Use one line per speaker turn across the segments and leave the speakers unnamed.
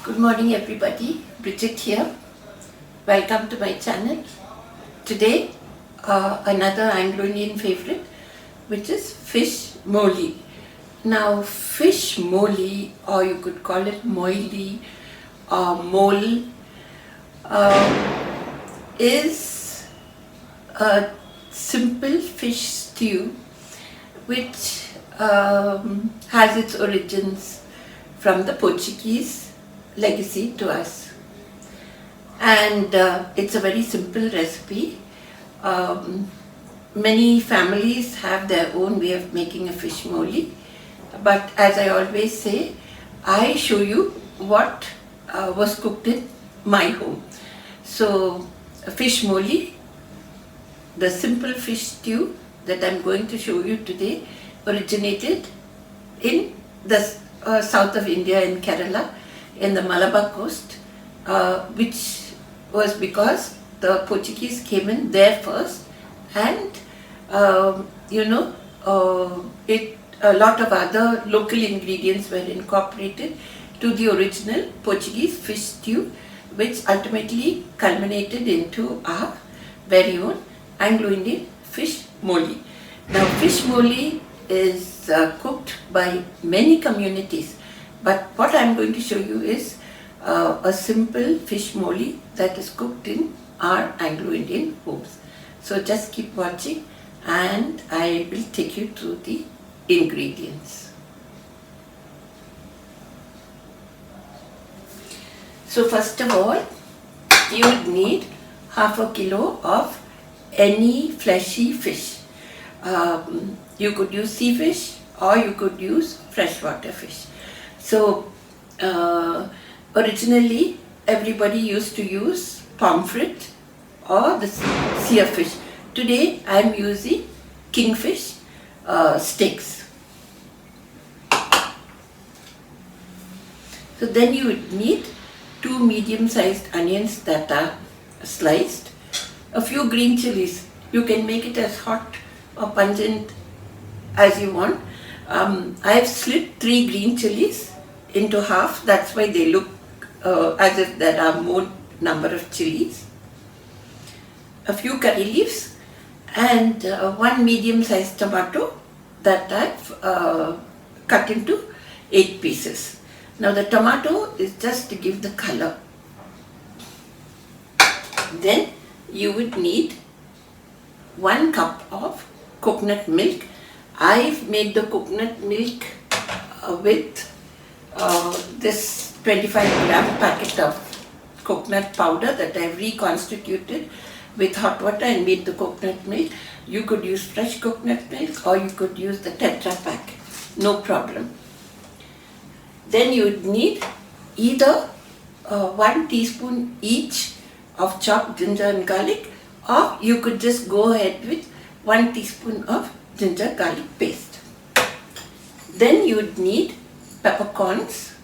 Good morning everybody, Bridget here. Welcome to my channel. Today another Anglo-Indian favorite, which is fish Moley. Now fish Moley, or you could call it Moiley or Mole, is a simple fish stew which has its origins from the Portuguese legacy to us, and it's a very simple recipe. Many families have their own way of making a fish Moley, but as I always say, I show you what was cooked in my home. So a fish Moley, the simple fish stew that I'm going to show you today, originated in the south of India, in Kerala, in the Malabar coast, which was because the Portuguese came in there first, and a lot of other local ingredients were incorporated to the original Portuguese fish stew, which ultimately culminated into our very own Anglo-Indian fish Moley. Now fish Moley is cooked by many communities, but what I am going to show you is a simple fish Moley that is cooked in our Anglo-Indian homes. So just keep watching and I will take you through the ingredients. So first of all, you would need half a kilo of any fleshy fish. You could use sea fish or you could use freshwater fish. So originally everybody used to use pomfret or the sea fish. Today I am using kingfish steaks. So then you would need 2 medium-sized onions that are sliced, a few green chilies. You can make it as hot or pungent as you want. I have slit 3 green chilies into half. That's why they look as if there are more number of chilies. A few curry leaves and 1 medium-sized tomato that I've cut into 8 pieces. Now the tomato is just to give the color. Then you would need 1 cup of coconut milk. I've made the coconut milk with this 25-gram packet of coconut powder that I've reconstituted with hot water and made the coconut milk. You could use fresh coconut milk or you could use the Tetra pack, no problem. Then you would need either 1 teaspoon each of chopped ginger and garlic, or you could just go ahead with 1 teaspoon of ginger garlic paste. Then you would need peppercorns,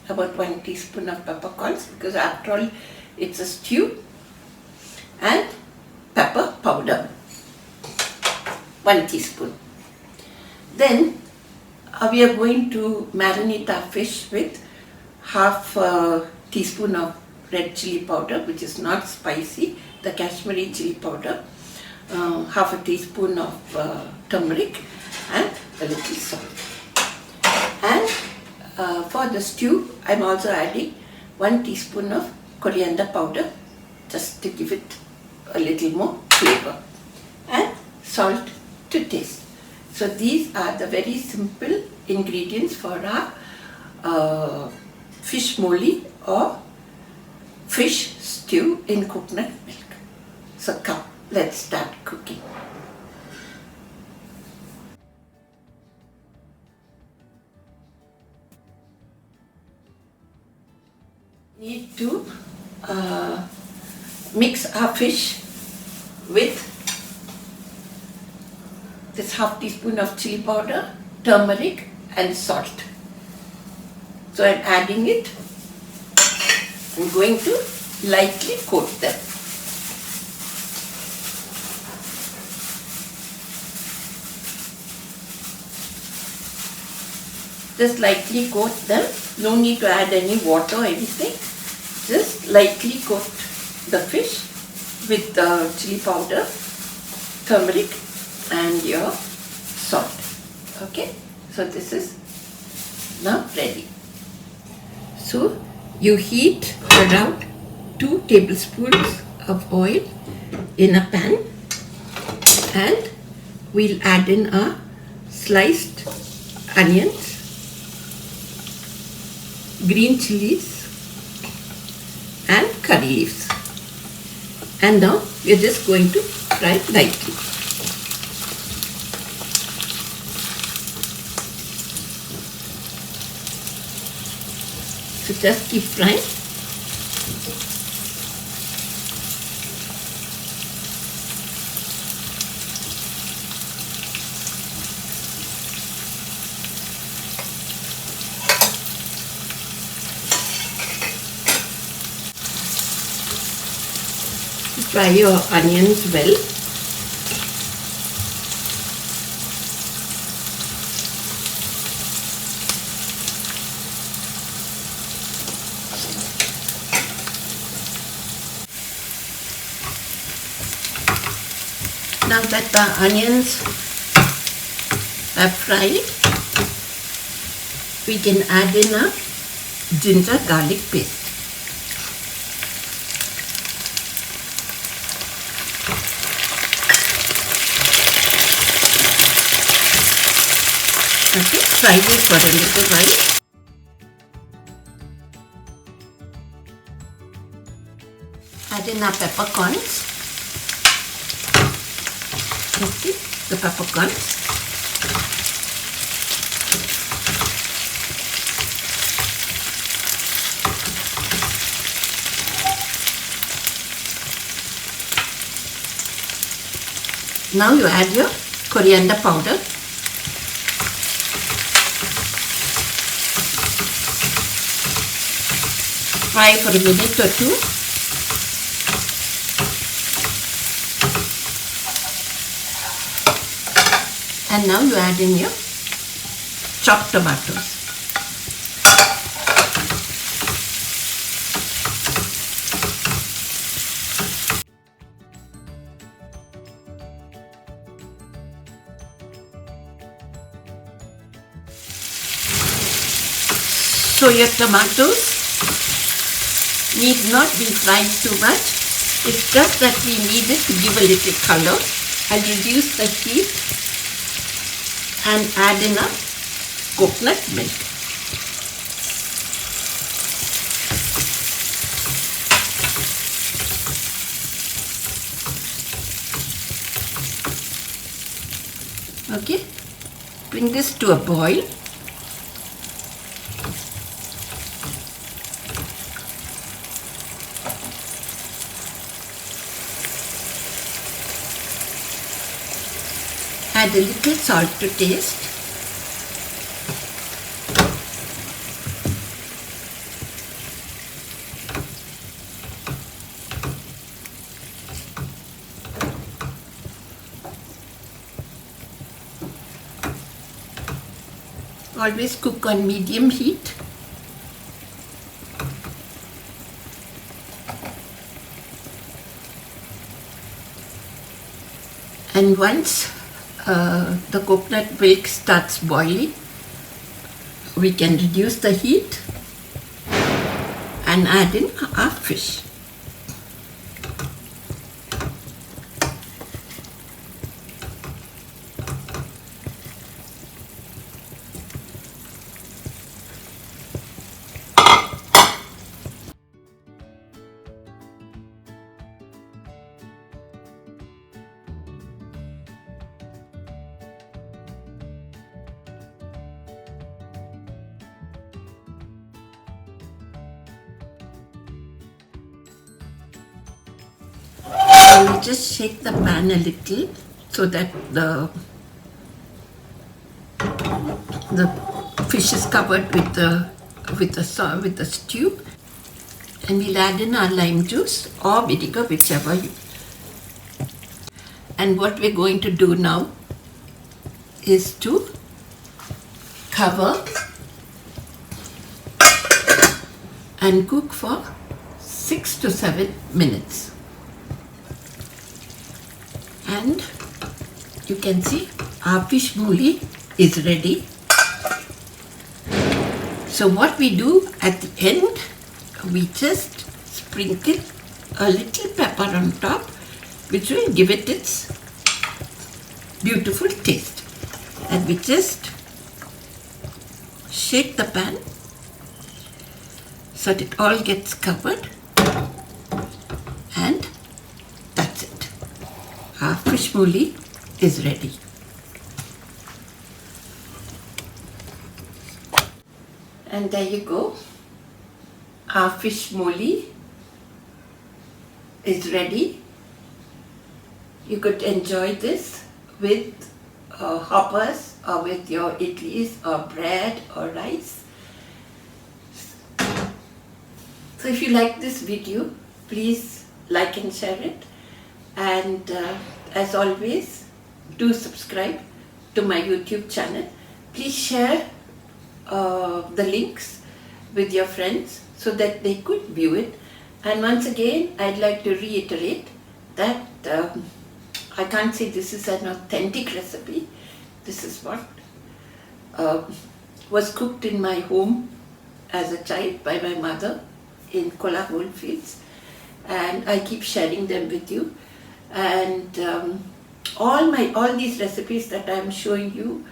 about 1 teaspoon of peppercorns, because after all it's a stew, and pepper powder, 1 teaspoon. Then we are going to marinate our fish with half a teaspoon of red chili powder, which is not spicy, the Kashmiri chili powder, half a teaspoon of turmeric and a little salt. And for the stew, I am also adding 1 teaspoon of coriander powder, just to give it a little more flavor, and salt to taste. So these are the very simple ingredients for our fish Moley or fish stew in coconut milk. So come, let's start cooking. Need to mix our fish with this half teaspoon of chili powder, turmeric and salt. So I'm adding it. I'm going to lightly coat them. Just lightly coat them. No need to add any water or anything. Just lightly coat the fish with the chili powder, turmeric and your salt. Okay, so this is now ready. So you heat around 2 tablespoons of oil in a pan, and we'll add in our sliced onions, green chilies and curry leaves, and now we're just going to fry lightly. So just keep frying. Fry your onions well. Now that the onions have fried, we can add in a ginger garlic paste. Okay, fry this for a little while. Add in our peppercorns. Okay, the peppercorns. Now you add your coriander powder. Fry for a minute or two. And now you add in your chopped tomatoes. So your tomatoes need not be fried too much. It's just that we need it to give a little color. I'll reduce the heat and add in a coconut milk. Okay, bring this to a boil. Add a little salt to taste. Always cook on medium heat. And once the coconut milk starts boiling, we can reduce the heat and add in our fish. I will just shake the pan a little so that the fish is covered with the stew, and we'll add in our lime juice or vinegar, whichever you. And what we're going to do now is to cover and cook for 6 to 7 minutes. And you can see our fish moley is ready. So what we do at the end, we just sprinkle a little pepper on top, which will give it its beautiful taste. And we just shake the pan so that it all gets covered, and that's it. Our fish moley is ready. And there you go. Our fish moley is ready. You could enjoy this with hoppers or with your idlis or bread or rice. So if you like this video, please like and share it. And as always, do subscribe to my YouTube channel. Please share the links with your friends so that they could view it. And once again, I'd like to reiterate that I can't say this is an authentic recipe. This is what was cooked in my home as a child by my mother in Kola Goldfields, and I keep sharing them with you. And all these recipes that I'm showing you,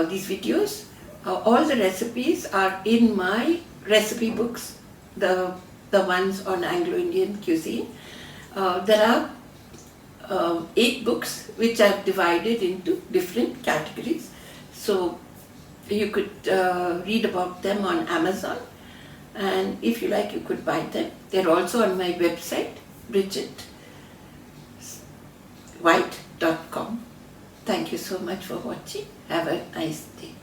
these videos, all the recipes are in my recipe books, the ones on Anglo-Indian cuisine. There are 8 books which I've divided into different categories. So you could read about them on Amazon, and if you like, you could buy them. They're also on my website, bridgetwhite.com. Thank you so much for watching. Have a nice day.